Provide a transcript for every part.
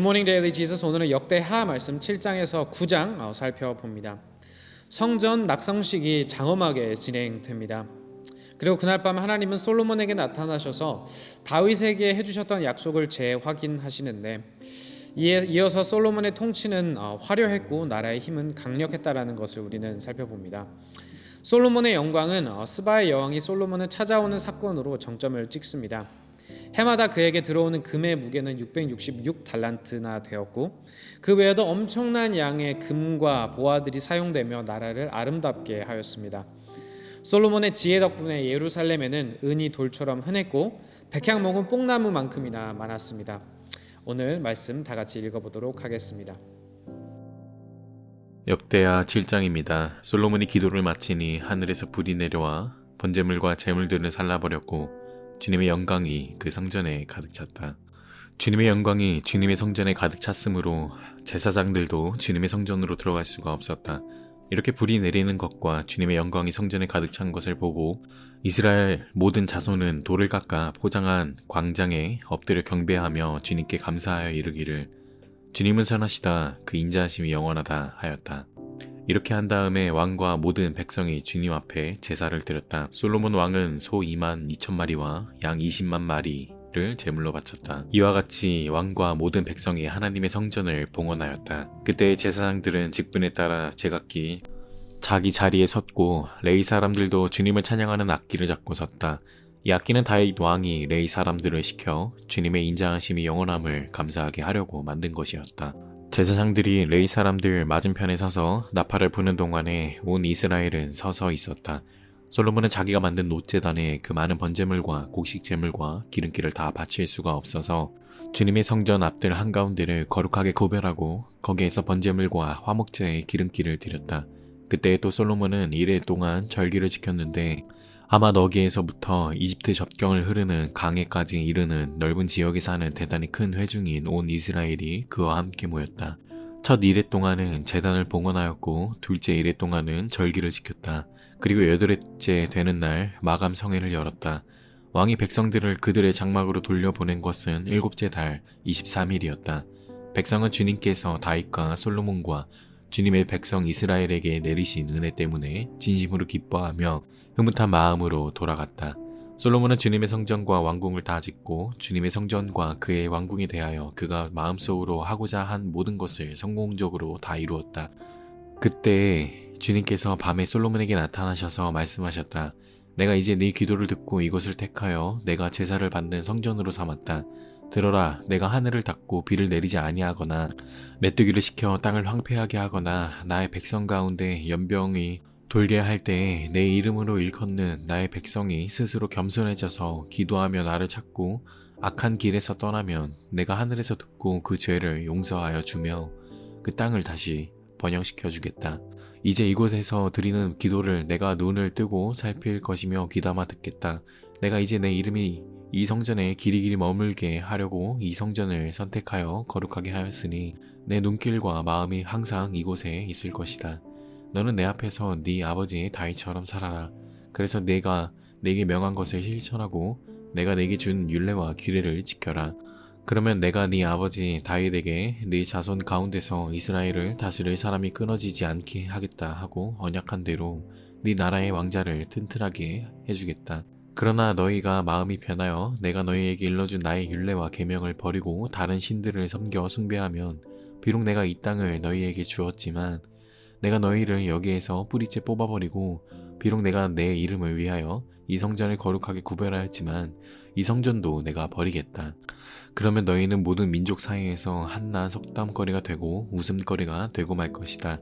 굿모닝 데일리 지저스. 오늘은 역대하 말씀 7장에서 9장 살펴봅니다. 성전 낙성식이 장엄하게 진행됩니다. 그리고 그날 밤 하나님은 솔로몬에게 나타나셔서 다윗에게 해주셨던 약속을 재확인하시는데, 이어서 솔로몬의 통치는 화려했고 나라의 힘은 강력했다라는 것을 우리는 살펴봅니다. 솔로몬의 영광은 스바의 여왕이 솔로몬을 찾아오는 사건으로 정점을 찍습니다. 해마다 그에게 들어오는 금의 무게는 666달란트나 되었고, 그 외에도 엄청난 양의 금과 보화들이 사용되며 나라를 아름답게 하였습니다. 솔로몬의 지혜 덕분에 예루살렘에는 은이 돌처럼 흔했고 백향목은 뽕나무만큼이나 많았습니다. 오늘 말씀 다 같이 읽어보도록 하겠습니다. 역대하 7장입니다. 솔로몬이 기도를 마치니 하늘에서 불이 내려와 번제물과 제물들을 살라버렸고 주님의 영광이 그 성전에 가득 찼다. 주님의 영광이 주님의 성전에 가득 찼으므로 제사장들도 주님의 성전으로 들어갈 수가 없었다. 이렇게 불이 내리는 것과 주님의 영광이 성전에 가득 찬 것을 보고 이스라엘 모든 자손은 돌을 깎아 포장한 광장에 엎드려 경배하며 주님께 감사하여 이르기를 주님은 선하시다, 그 인자하심이 영원하다 하였다. 이렇게 한 다음에 왕과 모든 백성이 주님 앞에 제사를 드렸다. 솔로몬 왕은 소 22,000마리와 양 20만 마리를 제물로 바쳤다. 이와 같이 왕과 모든 백성이 하나님의 성전을 봉헌하였다. 그때 제사장들은 직분에 따라 제각기 자기 자리에 섰고 레위 사람들도 주님을 찬양하는 악기를 잡고 섰다. 이 악기는 다윗 왕이 레위 사람들을 시켜 주님의 인자하심이 영원함을 감사하게 하려고 만든 것이었다. 제사장들이 레위 사람들 맞은편에 서서 나팔을 부는 동안에 온 이스라엘은 서서 있었다. 솔로몬은 자기가 만든 놋제단에 그 많은 번제물과 곡식 제물과 기름기를 다 바칠 수가 없어서 주님의 성전 앞들 한가운데를 거룩하게 구별하고 거기에서 번제물과 화목제의 기름기를 드렸다. 그때 또 솔로몬은 이래 동안 절기를 지켰는데 아마 너기에서부터 이집트 접경을 흐르는 강에까지 이르는 넓은 지역에 사는 대단히 큰 회중인 온 이스라엘이 그와 함께 모였다. 첫 이래 동안은 제단을 봉헌하였고 둘째 이래 동안은 절기를 지켰다. 그리고 여덟째 되는 날 마감 성회를 열었다. 왕이 백성들을 그들의 장막으로 돌려보낸 것은 일곱째 달 23일이었다. 백성은 주님께서 다윗과 솔로몬과 주님의 백성 이스라엘에게 내리신 은혜 때문에 진심으로 기뻐하며 흐뭇한 마음으로 돌아갔다. 솔로몬은 주님의 성전과 왕궁을 다 짓고 주님의 성전과 그의 왕궁에 대하여 그가 마음속으로 하고자 한 모든 것을 성공적으로 다 이루었다. 그때 주님께서 밤에 솔로몬에게 나타나셔서 말씀하셨다. 내가 이제 네 기도를 듣고 이것을 택하여 내가 제사를 받는 성전으로 삼았다. 들어라, 내가 하늘을 닫고 비를 내리지 아니하거나 메뚜기를 시켜 땅을 황폐하게 하거나 나의 백성 가운데 연병이 돌게 할 때에 내 이름으로 일컫는 나의 백성이 스스로 겸손해져서 기도하며 나를 찾고 악한 길에서 떠나면 내가 하늘에서 듣고 그 죄를 용서하여 주며 그 땅을 다시 번영시켜 주겠다. 이제 이곳에서 드리는 기도를 내가 눈을 뜨고 살필 것이며 귀담아 듣겠다. 내가 이제 내 이름이 이 성전에 길이길이 머물게 하려고 이 성전을 선택하여 거룩하게 하였으니 내 눈길과 마음이 항상 이곳에 있을 것이다. 너는 내 앞에서 네 아버지 다윗처럼 살아라. 그래서 내가 네게 명한 것을 실천하고 내가 네게 준 율례와 규례를 지켜라. 그러면 내가 네 아버지 다윗에게 네 자손 가운데서 이스라엘을 다스릴 사람이 끊어지지 않게 하겠다 하고 언약한 대로 네 나라의 왕자를 튼튼하게 해주겠다. 그러나 너희가 마음이 변하여 내가 너희에게 일러준 나의 율례와 계명을 버리고 다른 신들을 섬겨 숭배하면 비록 내가 이 땅을 너희에게 주었지만 내가 너희를 여기에서 뿌리째 뽑아버리고 비록 내가 내 이름을 위하여 이 성전을 거룩하게 구별하였지만 이 성전도 내가 버리겠다. 그러면 너희는 모든 민족 사이에서 한낱 속담거리가 되고 웃음거리가 되고 말 것이다.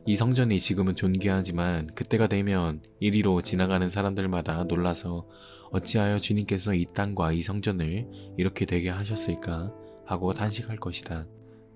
이 성전이 지금은 존귀하지만 그때가 되면 이리로 지나가는 사람들마다 놀라서 어찌하여 주님께서 이 땅과 이 성전을 이렇게 되게 하셨을까 하고 단식할 것이다.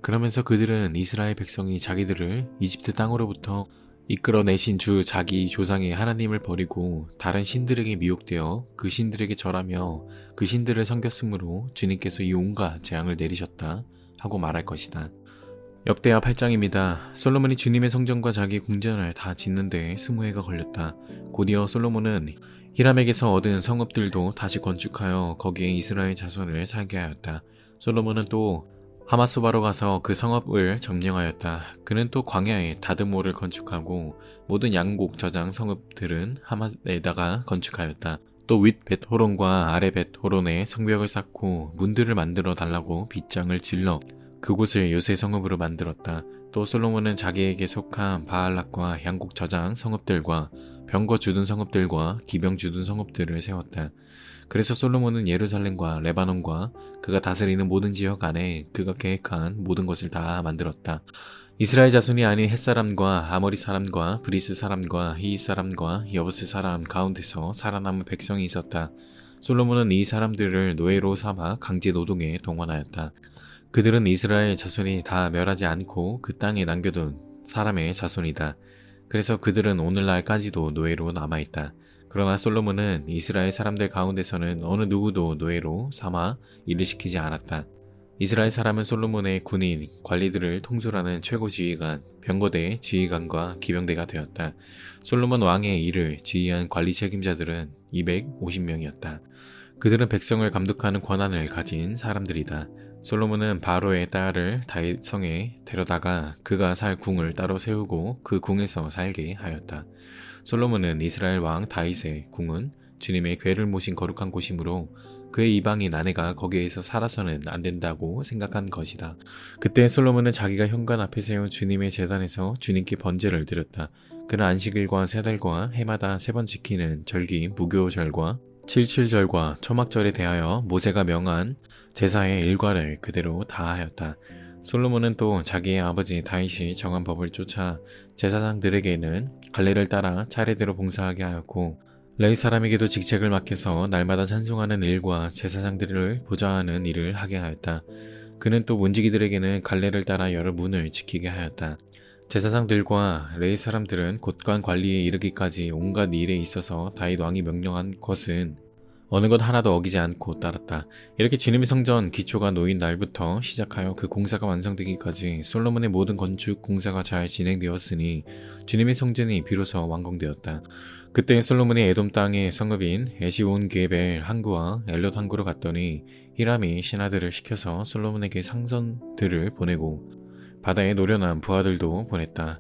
그러면서 그들은 이스라엘 백성이 자기들을 이집트 땅으로부터 이끌어내신 주 자기 조상의 하나님을 버리고 다른 신들에게 미혹되어 그 신들에게 절하며 그 신들을 섬겼으므로 주님께서 이 온갖 재앙을 내리셨다 하고 말할 것이다. 역대하 8장입니다. 솔로몬이 주님의 성전과 자기 궁전을 다 짓는데 20해가 걸렸다. 곧이어 솔로몬은 히람에게서 얻은 성읍들도 다시 건축하여 거기에 이스라엘 자손을 살게 하였다. 솔로몬은 또 하마스바로 가서 그 성읍을 점령하였다. 그는 또 광야에 다드모를 건축하고 모든 양곡 저장 성읍들은 하맛에다가 건축하였다. 또 윗 벳호론과 아래 벳호론에 성벽을 쌓고 문들을 만들어 달라고 빗장을 질러 그곳을 요새 성읍으로 만들었다. 또 솔로몬은 자기에게 속한 바알락과 양곡 저장 성읍들과 병거 주둔 성읍들과 기병 주둔 성읍들을 세웠다. 그래서 솔로몬은 예루살렘과 레바논과 그가 다스리는 모든 지역 안에 그가 계획한 모든 것을 다 만들었다. 이스라엘 자손이 아닌 햇사람과 아모리 사람과 브리스 사람과 히윗 사람과 여부스 사람 가운데서 살아남은 백성이 있었다. 솔로몬은 이 사람들을 노예로 삼아 강제 노동에 동원하였다. 그들은 이스라엘 자손이 다 멸하지 않고 그 땅에 남겨둔 사람의 자손이다. 그래서 그들은 오늘날까지도 노예로 남아있다. 그러나 솔로몬은 이스라엘 사람들 가운데서는 어느 누구도 노예로 삼아 일을 시키지 않았다. 이스라엘 사람은 솔로몬의 군인, 관리들을 통솔하는 최고 지휘관, 병거대 지휘관과 기병대가 되었다. 솔로몬 왕의 일을 지휘한 관리 책임자들은 250명이었다. 그들은 백성을 감독하는 권한을 가진 사람들이다. 솔로몬은 바로의 딸을 다윗 성에 데려다가 그가 살 궁을 따로 세우고 그 궁에서 살게 하였다. 솔로몬은 이스라엘 왕 다윗의 궁은 주님의 궤를 모신 거룩한 곳이므로 그의 이방인 아내가 거기에서 살아서는 안 된다고 생각한 것이다. 그때 솔로몬은 자기가 현관 앞에 세운 주님의 제단에서 주님께 번제를 드렸다. 그는 안식일과 세 달과 해마다 3번 지키는 절기 무교절과 77절과 초막절에 대하여 모세가 명한 제사의 일과를 그대로 다하였다. 솔로몬은 또 자기의 아버지 다윗이 정한 법을 쫓아 제사장들에게는 갈래를 따라 차례대로 봉사하게 하였고 레위 사람에게도 직책을 맡겨서 날마다 찬송하는 일과 제사장들을 보좌하는 일을 하게 하였다. 그는 또 문지기들에게는 갈래를 따라 여러 문을 지키게 하였다. 제사장들과 레위 사람들은 곳간 관리에 이르기까지 온갖 일에 있어서 다윗 왕이 명령한 것은 어느 것 하나도 어기지 않고 따랐다. 이렇게 주님의 성전 기초가 놓인 날부터 시작하여 그 공사가 완성되기까지 솔로몬의 모든 건축 공사가 잘 진행되었으니 주님의 성전이 비로소 완공되었다. 그때 솔로몬이 에돔 땅의 성읍인 에시온 게벨 항구와 엘롯 항구로 갔더니 히람이 신하들을 시켜서 솔로몬에게 상선들을 보내고 바다에 노련한 부하들도 보냈다.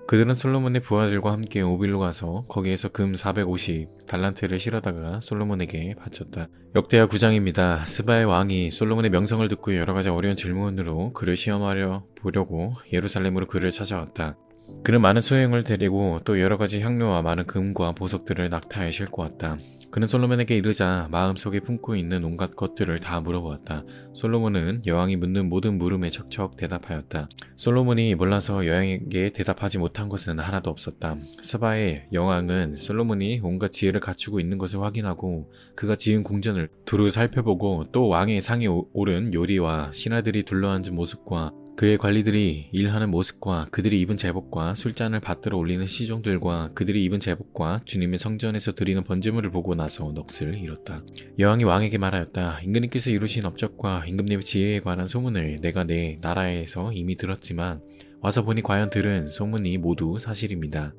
그들은 솔로몬의 부하들과 함께 오빌로 가서 거기에서 금 450 달란트를 실어다가 솔로몬에게 바쳤다. 역대하 9장입니다. 스바의 왕이 솔로몬의 명성을 듣고 여러 가지 어려운 질문으로 그를 시험하려 보려고 예루살렘으로 그를 찾아왔다. 그는 많은 수행을 데리고 또 여러 가지 향료와 많은 금과 보석들을 낙타에 싣고 왔다. 그는 솔로몬에게 이르자 마음속에 품고 있는 온갖 것들을 다 물어보았다. 솔로몬은 여왕이 묻는 모든 물음에 척척 대답하였다. 솔로몬이 몰라서 여왕에게 대답하지 못한 것은 하나도 없었다. 스바의 여왕은 솔로몬이 온갖 지혜를 갖추고 있는 것을 확인하고 그가 지은 궁전을 두루 살펴보고 또 왕의 상에 오른 요리와 신하들이 둘러앉은 모습과 그의 관리들이 일하는 모습과 그들이 입은 제복과 술잔을 받들어 올리는 시종들과 그들이 입은 제복과 주님의 성전에서 드리는 번제물을 보고 나서 넋을 잃었다. 여왕이 왕에게 말하였다. 임금님께서 이루신 업적과 임금님의 지혜에 관한 소문을 내가 내 나라에서 이미 들었지만 와서 보니 과연 들은 소문이 모두 사실입니다.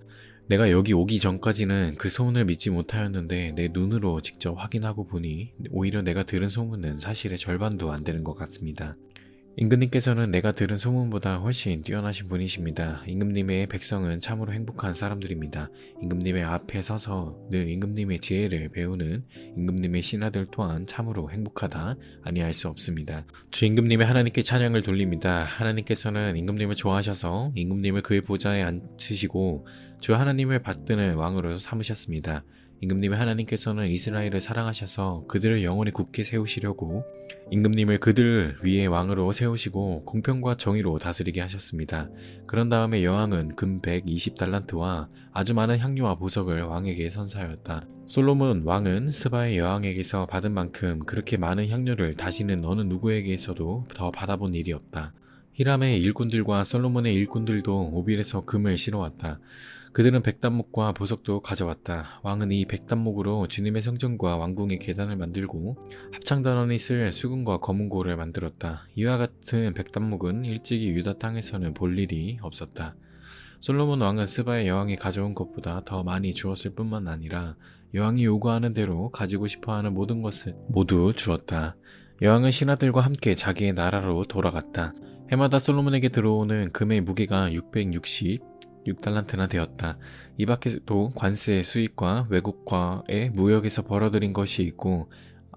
내가 여기 오기 전까지는 그 소문을 믿지 못하였는데 내 눈으로 직접 확인하고 보니 오히려 내가 들은 소문은 사실의 절반도 안 되는 것 같습니다. 임금님께서는 내가 들은 소문보다 훨씬 뛰어나신 분이십니다. 임금님의 백성은 참으로 행복한 사람들입니다. 임금님의 앞에 서서 늘 임금님의 지혜를 배우는 임금님의 신하들 또한 참으로 행복하다 아니할 수 없습니다. 주 임금님의 하나님께 찬양을 돌립니다. 하나님께서는 임금님을 좋아하셔서 임금님을 그의 보좌에 앉히시고 주 하나님을 받드는 왕으로 삼으셨습니다. 임금님의 하나님께서는 이스라엘을 사랑하셔서 그들을 영원히 굳게 세우시려고 임금님을 그들 위에 왕으로 세우시고 공평과 정의로 다스리게 하셨습니다. 그런 다음에 여왕은 금 120달란트와 아주 많은 향료와 보석을 왕에게 선사하였다. 솔로몬 왕은 스바의 여왕에게서 받은 만큼 그렇게 많은 향료를 다시는 어느 누구에게서도 더 받아본 일이 없다. 히람의 일꾼들과 솔로몬의 일꾼들도 오빌에서 금을 실어왔다. 그들은 백단목과 보석도 가져왔다. 왕은 이 백단목으로 주님의 성전과 왕궁의 계단을 만들고 합창단원이 쓸 수금과 검은고를 만들었다. 이와 같은 백단목은 일찍이 유다 땅에서는 볼 일이 없었다. 솔로몬 왕은 스바의 여왕이 가져온 것보다 더 많이 주었을 뿐만 아니라 여왕이 요구하는 대로 가지고 싶어하는 모든 것을 모두 주었다. 여왕은 신하들과 함께 자기의 나라로 돌아갔다. 해마다 솔로몬에게 들어오는 금의 무게가 666달란트나 되었다. 이 밖에도 관세 수입과 외국과의 무역에서 벌어들인 것이 있고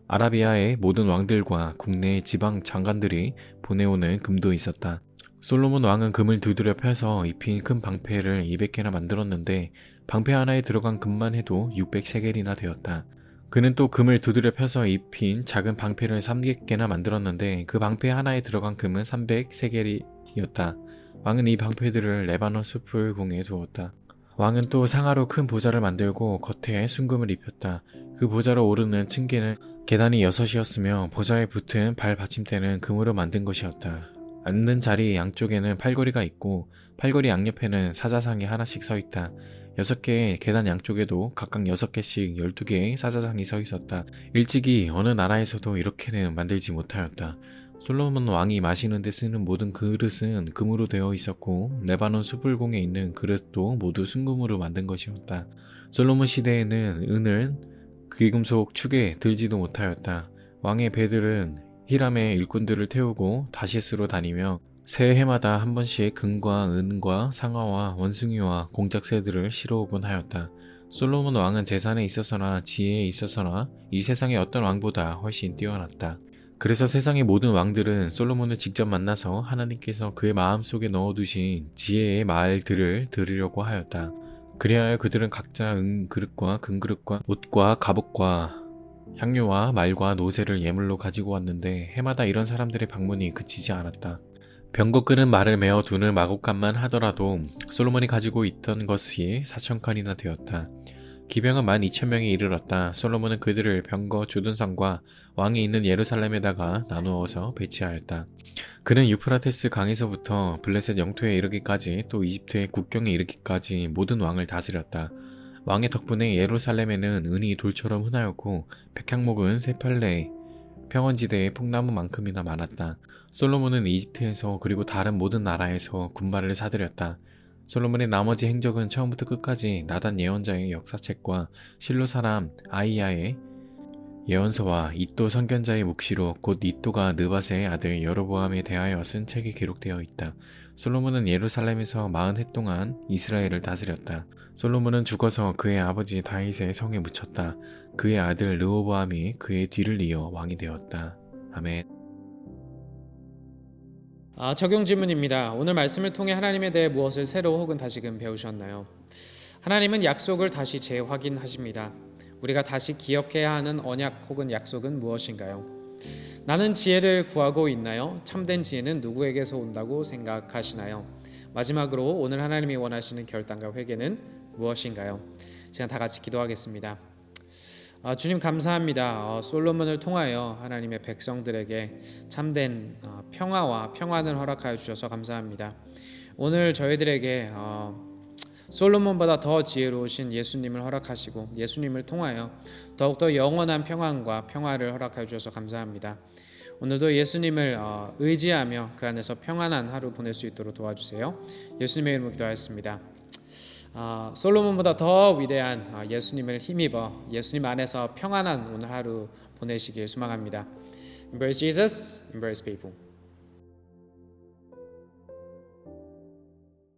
아라비아의 모든 왕들과 국내의 지방 장관들이 보내오는 금도 있었다. 솔로몬 왕은 금을 두드려 펴서 입힌 큰 방패를 200개나 만들었는데 방패 하나에 들어간 금만 해도 600세겔이나 되었다. 그는 또 금을 두드려 펴서 입힌 작은 방패를 300개나 만들었는데 그 방패 하나에 들어간 금은 300세겔이었다. 왕은 이 방패들을 레바논 숲을 궁에 두었다. 왕은 또 상하로 큰 보좌를 만들고 겉에 순금을 입혔다. 그 보좌로 오르는 층계는 계단이 6이었으며 보좌에 붙은 발 받침대는 금으로 만든 것이었다. 앉는 자리 양쪽에는 팔걸이가 있고 팔걸이 양옆에는 사자상이 하나씩 서 있다. 6개의 계단 양쪽에도 각각 6개씩 12개의 사자상이 서 있었다. 일찍이 어느 나라에서도 이렇게는 만들지 못하였다. 솔로몬 왕이 마시는 데 쓰는 모든 그릇은 금으로 되어 있었고 레바논 수불궁에 있는 그릇도 모두 순금으로 만든 것이었다. 솔로몬 시대에는 은을 귀금속 축에 들지도 못하였다. 왕의 배들은 히람의 일꾼들을 태우고 다시스로 다니며 새해마다 한 번씩 금과 은과 상아와 원숭이와 공작새들을 실어오곤 하였다. 솔로몬 왕은 재산에 있어서나 지혜에 있어서나 이 세상의 어떤 왕보다 훨씬 뛰어났다. 그래서 세상의 모든 왕들은 솔로몬을 직접 만나서 하나님께서 그의 마음속에 넣어두신 지혜의 말들을 들으려고 하였다. 그리하여 그들은 각자 은그릇과 금그릇과 옷과 갑옷과 향료와 말과 노새를 예물로 가지고 왔는데 해마다 이런 사람들의 방문이 그치지 않았다. 병거 끄는 말을 메어 두는 마곡간만 하더라도 솔로몬이 가지고 있던 것이 4,000칸이나 되었다. 기병은 12,000명에 이르렀다. 솔로몬은 그들을 병거 주둔상과 왕이 있는 예루살렘에다가 나누어서 배치하였다. 그는 유프라테스 강에서부터 블레셋 영토에 이르기까지 또 이집트의 국경에 이르기까지 모든 왕을 다스렸다. 왕의 덕분에 예루살렘에는 은이 돌처럼 흔하였고 백향목은 세팔레 평원지대의 풍나무만큼이나 많았다. 솔로몬은 이집트에서 그리고 다른 모든 나라에서 군발을 사들였다. 솔로몬의 나머지 행적은 처음부터 끝까지 나단 예언자의 역사책과 실로 사람 아이야의 예언서와 이도 선견자의 묵시록 곧 이도가 느밧의 아들 여로보암에 대하여 쓴 책에 기록되어 있다. 솔로몬은 예루살렘에서 40해 동안 이스라엘을 다스렸다. 솔로몬은 죽어서 그의 아버지 다윗의 성에 묻혔다. 그의 아들 르호보암이 그의 뒤를 이어 왕이 되었다. 아멘. 적용 질문입니다. 오늘 말씀을 통해 하나님에 대해 무엇을 새로 혹은 다시금 배우셨나요? 하나님은 약속을 다시 재확인하십니다. 우리가 다시 기억해야 하는 언약 혹은 약속은 무엇인가요? 나는 지혜를 구하고 있나요? 참된 지혜는 누구에게서 온다고 생각하시나요? 마지막으로 오늘 하나님이 원하시는 결단과 회개는 무엇인가요? 시간 다 같이 기도하겠습니다. 주님 감사합니다. 솔로몬을 통하여 하나님의 백성들에게 참된 평화와 평안을 허락하여 주셔서 감사합니다. 오늘 저희들에게 솔로몬보다 더 지혜로우신 예수님을 허락하시고 예수님을 통하여 더욱더 영원한 평안과 평화를 허락하여 주셔서 감사합니다. 오늘도 예수님을 의지하며 그 안에서 평안한 하루 보낼 수 있도록 도와주세요. 예수님의 이름으로 기도하였습니다. 솔로몬보다 더 위대한 예수님을 힘입어 예수님 안에서 평안한 오늘 하루 보내시길 소망합니다. Embrace Jesus, embrace people.